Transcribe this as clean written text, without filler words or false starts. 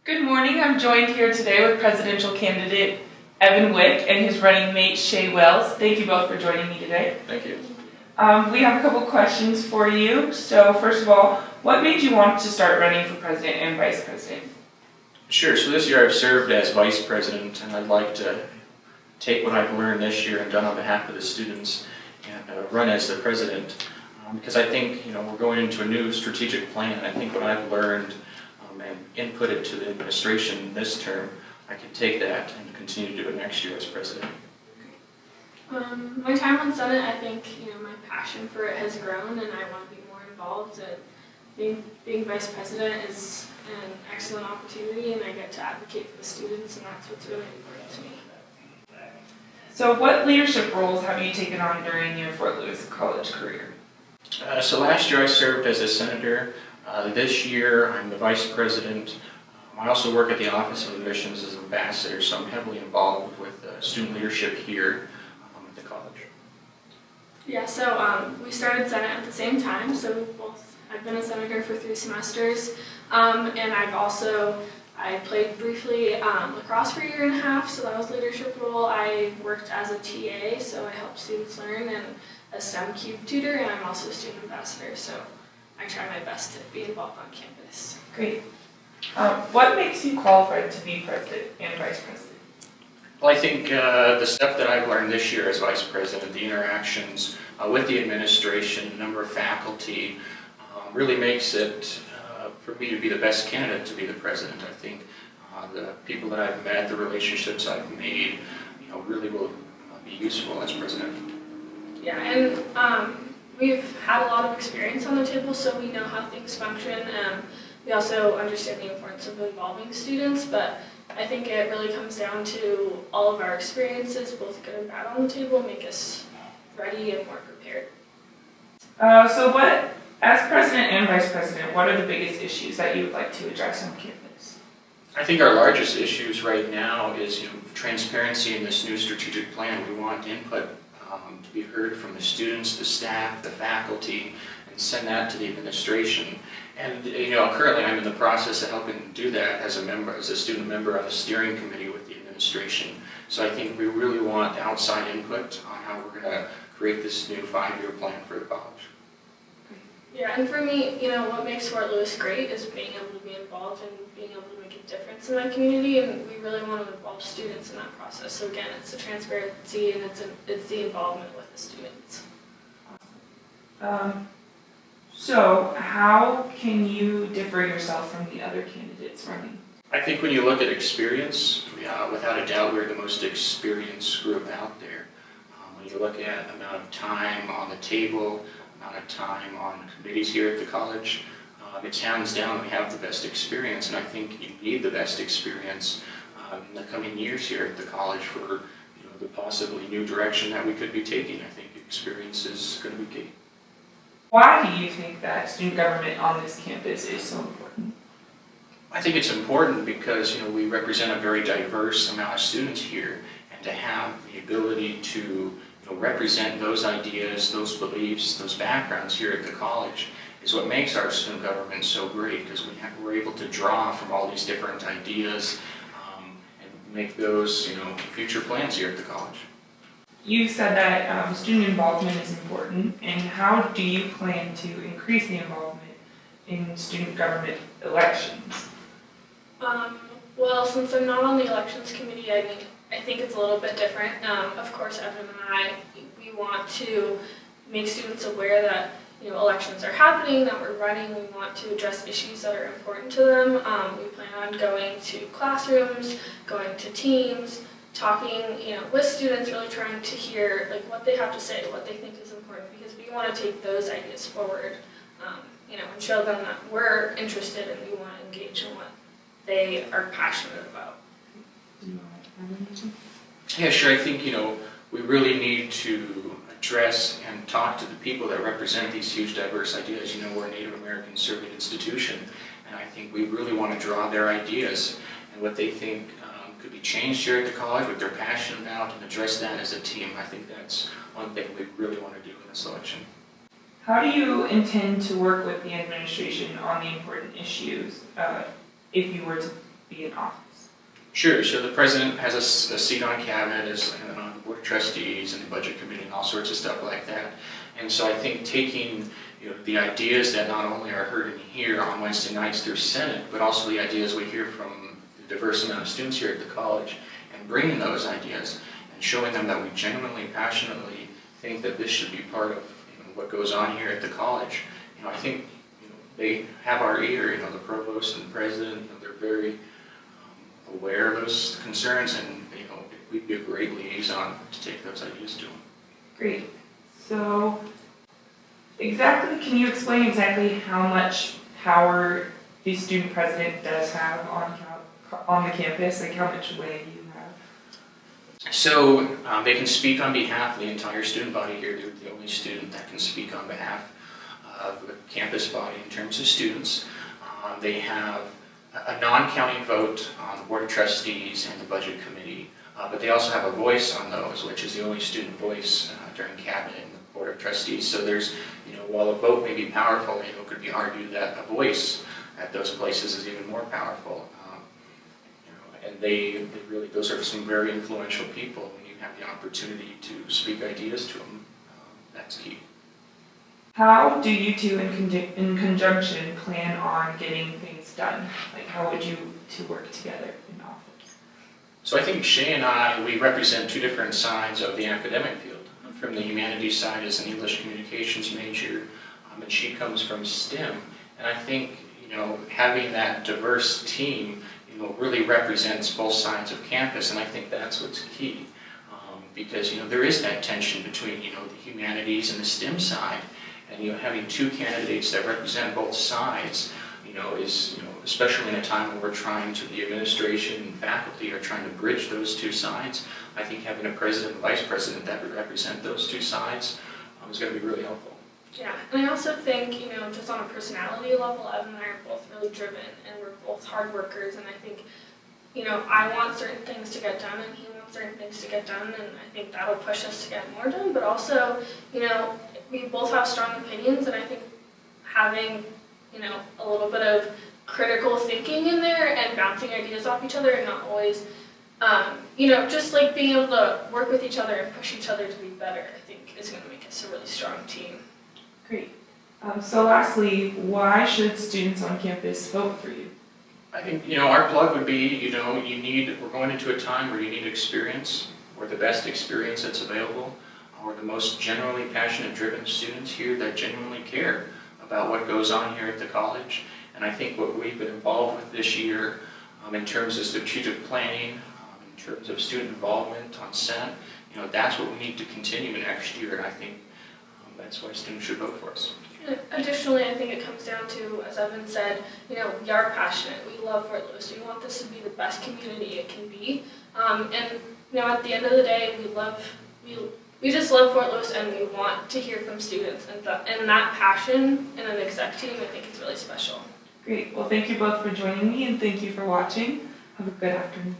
Good morning. I'm joined here today with presidential candidate Evan Wick and his running mate Shea Wells. Thank you both for joining me today. Thank you. We have a couple questions for you. So first of all, what made you want to start running for president and vice president? Sure. So this year I've served as vice president, and I'd like to take what I've learned this year and done on behalf of the students and run as the president. Because I think we're going into a new strategic plan, and I think what I've learned and input it to the administration this term, I can take that and continue to do it next year as president. My time on Senate, I think my passion for it has grown, and I want to be more involved. And being vice president is an excellent opportunity, and I get to advocate for the students, and that's what's really important to me. So what leadership roles have you taken on during your Fort Lewis College career? So last year I served as a senator. This year I'm the vice president. I also work at the Office of Admissions as ambassador, so I'm heavily involved with student leadership here at the college. Yeah, so we started Senate at the same time, so I've been a senator for 3 semesters, and I played briefly lacrosse for a year and a half, so that was a leadership role. I worked as a TA, so I help students learn, and a STEM Cube tutor, and I'm also a student ambassador, so I try my best to be involved on campus. Great. What makes you qualified to be president and vice president? Well, I think the stuff that I've learned this year as vice president, the interactions with the administration, the number of faculty, really makes it for me to be the best candidate to be the president. I think the people that I've met, the relationships I've made, really will be useful as president. Yeah, and we've had a lot of experience on the table, so we know how things function. We also understand the importance of involving students, but I think it really comes down to all of our experiences, both good and bad, on the table, make us ready and more prepared. As president and vice president, what are the biggest issues that you would like to address on campus? I think our largest issues right now is transparency in this new strategic plan. We want input to be heard from the students, the staff, the faculty, and send that to the administration. And currently I'm in the process of helping do that as a student member on the steering committee with the administration. So I think we really want outside input on how we're going to create this new 5-year plan for the college. Yeah, and for me, what makes Fort Lewis great is being able to be involved and being able to make a difference in my community, and we really want to involve students in that process. So again, it's the transparency and it's the involvement with the students. So how can you differ yourself from the other candidates running? I think when you look at experience, without a doubt we're the most experienced group out there. When you look at amount of time on the table, amount of time on committees here at the college, it's hands down we have the best experience, and I think you need the best experience in the coming years here at the college for the possibly new direction that we could be taking. I think experience is going to be key. Why do you think that student government on this campus is so important? I think it's important because we represent a very diverse amount of students here, and to have the ability to represent those ideas, those beliefs, those backgrounds here at the college is what makes our student government so great, because we're able to draw from all these different ideas and make those future plans here at the college. You said that student involvement is important, and how do you plan to increase the involvement in student government elections? Well, since I'm not on the elections committee, I think it's a little bit different. Of course, Evan and we want to make students aware that elections are happening, that we're running. We want to address issues that are important to them. We plan on going to classrooms, going to teams, talking with students, really trying to hear what they have to say, what they think is important, because we want to take those ideas forward, and show them that we're interested and we want to engage in what they are passionate about. Yeah, sure. I think we really need to address and talk to the people that represent these huge diverse ideas. We're a Native American surveyed institution, and I think we really want to draw their ideas and what they think could be changed here at the college, what they're passionate about, and address that as a team. I think that's one thing we really want to do in this election. How do you intend to work with the administration on the important issues if you were to be in office? Sure, so the president has a seat on cabinet, and on the board of trustees and the budget committee and all sorts of stuff like that. And so I think taking the ideas that not only are heard in here on Wednesday nights through Senate, but also the ideas we hear from the diverse amount of students here at the college, and bringing those ideas and showing them that we genuinely, passionately think that this should be part of what goes on here at the college. I think they have our ear. The provost and the president, they're very aware of those concerns, and we'd be a great liaison to take those ideas to them. Great. So, can you explain exactly how much power the student president does have on the campus? Like how much way you have? So they can speak on behalf of the entire student body here. They're the only student that can speak on behalf of the campus body in terms of students. They have a non-counting vote on the board of trustees and the budget committee, but they also have a voice on those, which is the only student voice during cabinet and the board of trustees. So there's, while a vote may be powerful, it could be argued that a voice at those places is even more powerful. And they really, those are some very influential people. When you have the opportunity to speak ideas to them, that's key. How do you two in conjunction plan on getting things done? Like how would you two work together in office? So I think Shea and I, we represent two different sides of the academic field. From the humanities side as an English communications major, and she comes from STEM. And I think, having that diverse team, really represents both sides of campus, and I think that's what's key. Because, there is that tension between, the humanities and the STEM side, and, having two candidates that represent both sides, is, especially in a time when the administration and faculty are trying to bridge those two sides, I think having a president and vice president that would represent those two sides is going to be really helpful. Yeah, and I also think, just on a personality level, Evan and I are both really driven, and we're both hard workers, and I think, I want certain things to get done, and he wants certain things to get done, and I think that'll push us to get more done, but also, we both have strong opinions, and I think having, a little bit of critical thinking in there and bouncing ideas off each other and not always, just like being able to work with each other and push each other to be better, I think is going to make us a really strong team. Great. So lastly, why should students on campus vote for you? I think, our plug would be, we're going into a time where you need experience, or the best experience that's available, or the most genuinely passionate, driven students here that genuinely care about what goes on here at the college. And I think what we've been involved with this year in terms of strategic planning, in terms of student involvement on Senate, that's what we need to continue next year, and I think that's why students should vote for us. Additionally, I think it comes down to, as Evan said, we are passionate. We love Fort Lewis. We want this to be the best community it can be. And at the end of the day, we just love Fort Lewis, and we want to hear from students. And that passion in an exec team, I think, is really special. Great. Well, thank you both for joining me, and thank you for watching. Have a good afternoon.